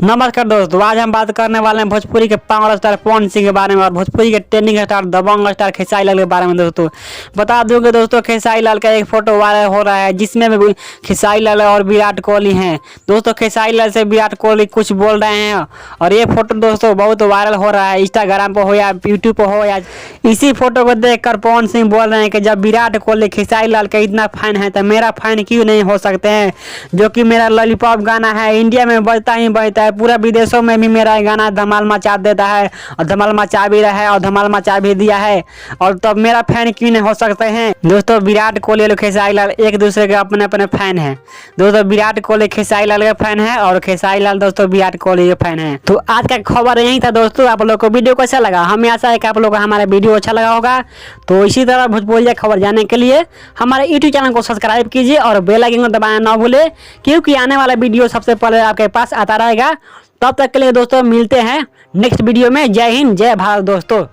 नमस्कार दोस्तों, आज हम बात करने वाले हैं भोजपुरी के पावर स्टार पवन सिंह के बारे में और भोजपुरी के ट्रेंडिंग स्टार दबंग स्टार खेसारी लाल के बारे में। दोस्तों बता दूंगे दोस्तों, खेसारी लाल का एक फोटो वायरल हो रहा है जिसमें भी खेसारी लाल और विराट कोहली हैं। दोस्तों खेसारी लाल से विराट कोहली कुछ बोल रहे हैं और ये फोटो दोस्तों बहुत वायरल हो रहा है, इंस्टाग्राम पर हो या यूट्यूब पर हो। या इसी फोटो को देखकर पवन सिंह बोल रहे हैं कि जब विराट कोहली खेसारी लाल का इतना फैन है तो मेरा फैन क्यों नहीं हो सकते हैं, जो कि मेरा लॉलीपॉप गाना है इंडिया में बजता ही बजता है, पूरा विदेशों में भी मेरा गाना धमाल मचा देता है और धमाल मचा भी रहा है और धमाल मचा भी दिया है। और तब मेरा फैन क्यों नहीं हो सकते हैं। दोस्तों विराट कोहली और खेसारी लाल एक दूसरे के अपने अपने फैन हैं। दोस्तों विराट कोहली खेसारी लाल के फैन है और खेसारी लाल दोस्तों विराट कोहली के फैन है। तो आज का खबर यही था दोस्तों। आप लोग को वीडियो को अच्छा लगा, हमें आशा है कि आप लोग को हमारा वीडियो अच्छा लगा होगा। तो इसी तरह भोजपुरी खबर जानने के लिए हमारे यूट्यूब चैनल को सब्सक्राइब कीजिए और बेल आइकन को दबाना ना भूले, क्योंकि आने वाला वीडियो सबसे पहले आपके पास आता रहेगा। तब तक के लिए दोस्तों मिलते हैं नेक्स्ट वीडियो में। जय हिंद, जय भारत दोस्तों।